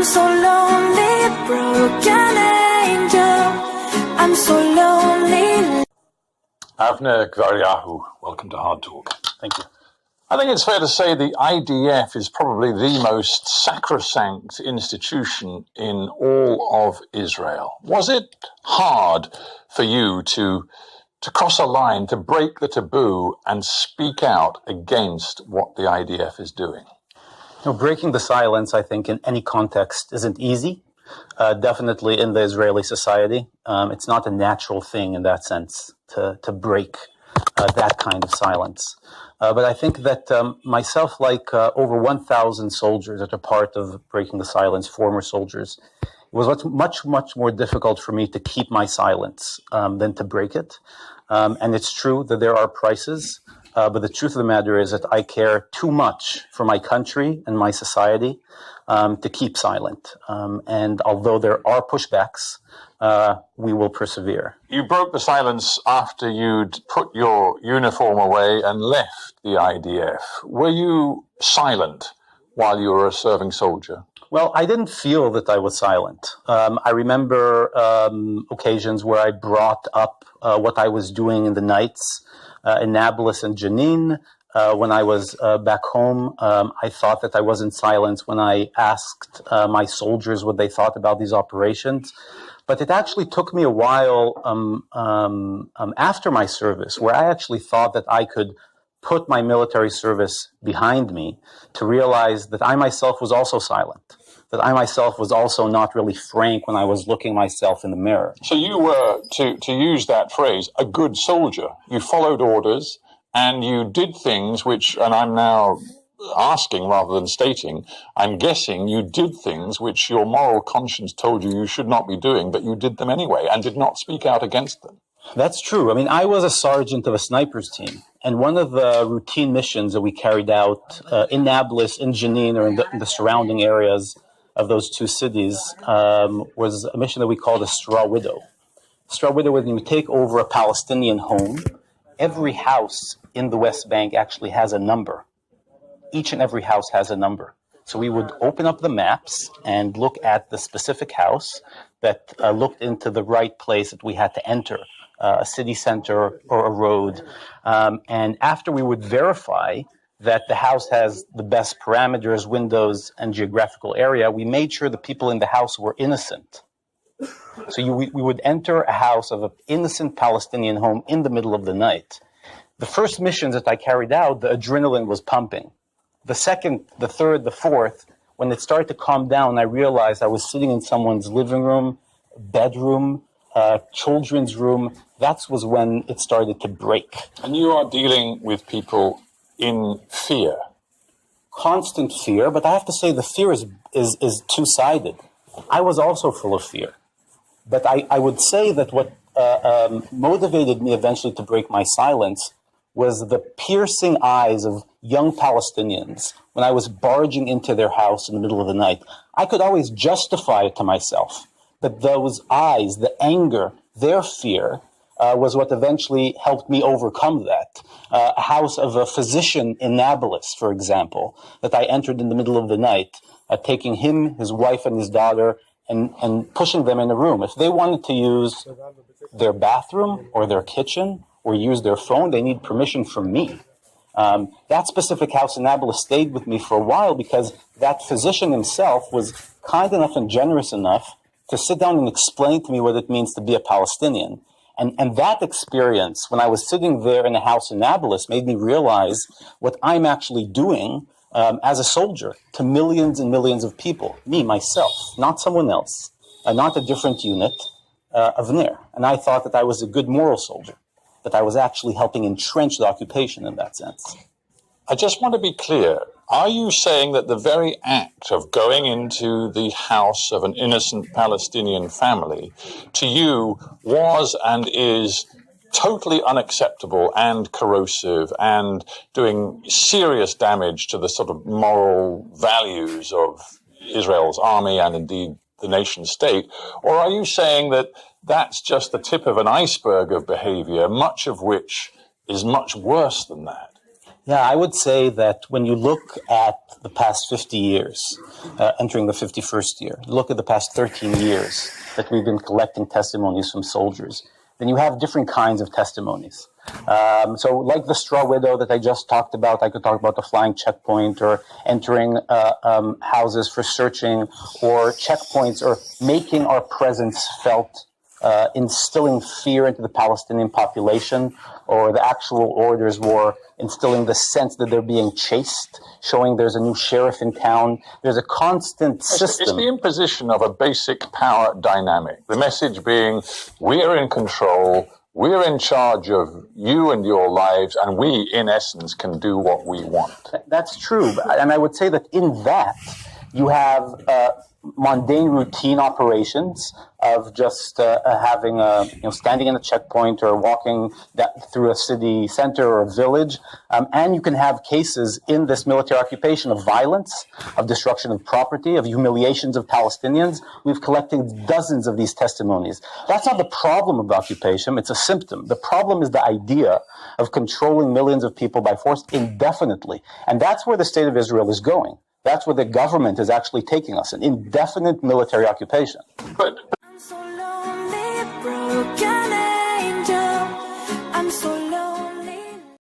so lonely, broken angel. I'm so lonely. Avner Gvaryahu, welcome to Hardtalk. Thank you. I think it's fair to say the IDF is probably the most sacrosanct institution in all of Israel. Was it hard for you to cross a line, to break the taboo and speak out against what the IDF is doing? Breaking the silence, I think, in any context isn't easy. Definitely in the Israeli society. It's not a natural thing in that sense to break that kind of silence. But I think that myself, like over 1,000 soldiers that are part of Breaking the Silence, former soldiers, it was much more difficult for me to keep my silence than to break it. And it's true that there are prices, but the truth of the matter is that I care too much for my country and my society to keep silent. And although there are pushbacks, we will persevere. You broke the silence after you'd put your uniform away and left the IDF. Were you silent while you were a serving soldier? Well, I didn't feel that I was silent. I remember occasions where I brought up what I was doing in the nights in Nablus and Jenin. When I was back home, I thought that I was in silence when I asked my soldiers what they thought about these operations. But it actually took me a while after my service, where I actually thought that I could put my military service behind me, to realize that I myself was also silent, that I myself was also not really frank when I was looking myself in the mirror. So you were, to use that phrase, a good soldier. You followed orders and you did things which, and I'm now asking rather than stating, I'm guessing you did things which your moral conscience told you you should not be doing, but you did them anyway and did not speak out against them. That's true. I mean, I was a sergeant of a snipers team, and one of the routine missions that we carried out in Nablus, in Jenin, or in the surrounding areas of those two cities was a mission that we called a straw widow. Straw widow was when you take over a Palestinian home. Every house in the West Bank actually has a number. Each and every house has a number. So we would open up the maps and look at the specific house that looked into the right place that we had to enter, a city center or a road. And after we would verify that the house has the best parameters, windows, and geographical area, we made sure the people in the house were innocent. So we would enter a house of an innocent Palestinian home in the middle of the night. The first missions that I carried out, the adrenaline was pumping. The second, the third, the fourth, when it started to calm down, I realized I was sitting in someone's living room, bedroom, children's room. That was when it started to break. And you are dealing with people in fear. Constant fear, but I have to say the fear is two-sided. I was also full of fear. But I would say that what motivated me eventually to break my silence was the piercing eyes of young Palestinians when I was barging into their house in the middle of the night. I could always justify it to myself, but those eyes, the anger, their fear, was what eventually helped me overcome that. A house of a physician in Nablus, for example, that I entered in the middle of the night, taking him, his wife, and his daughter, and pushing them in a room. If they wanted to use their bathroom or their kitchen or use their phone, they need permission from me. That specific house in Nablus stayed with me for a while because that physician himself was kind enough and generous enough to sit down and explain to me what it means to be a Palestinian. And that experience, when I was sitting there in a house in Nablus, made me realize what I'm actually doing as a soldier to millions and millions of people. Me, myself, not someone else, not a different unit, Avner. And I thought that I was a good moral soldier, that I was actually helping entrench the occupation in that sense. I just want to be clear. Are you saying that the very act of going into the house of an innocent Palestinian family to you was and is totally unacceptable and corrosive and doing serious damage to the sort of moral values of Israel's army and indeed the nation state? Or are you saying that that's just the tip of an iceberg of behavior, much of which is much worse than that? Yeah, I would say that when you look at the past 50 years, entering the 51st year, look at the past 13 years that we've been collecting testimonies from soldiers, then you have different kinds of testimonies. So like the straw widow that I just talked about, I could talk about the flying checkpoint or entering houses for searching or checkpoints or making our presence felt, instilling fear into the Palestinian population, or the actual orders were instilling the sense that they're being chased, showing there's a new sheriff in town. There's a constant system. It's the imposition of a basic power dynamic. The message being, we're in control, we're in charge of you and your lives, and we, in essence, can do what we want. That's true. And I would say that in that, you have mundane routine operations of just having standing in a checkpoint or walking through a city center or a village, and you can have cases in this military occupation of violence, of destruction of property, of humiliations of Palestinians. We've collected dozens of these testimonies. That's not the problem of the occupation; it's a symptom. The problem is the idea of controlling millions of people by force indefinitely, and that's where the state of Israel is going. That's where the government is actually taking us, an indefinite military occupation. But I'm so lonely, broken.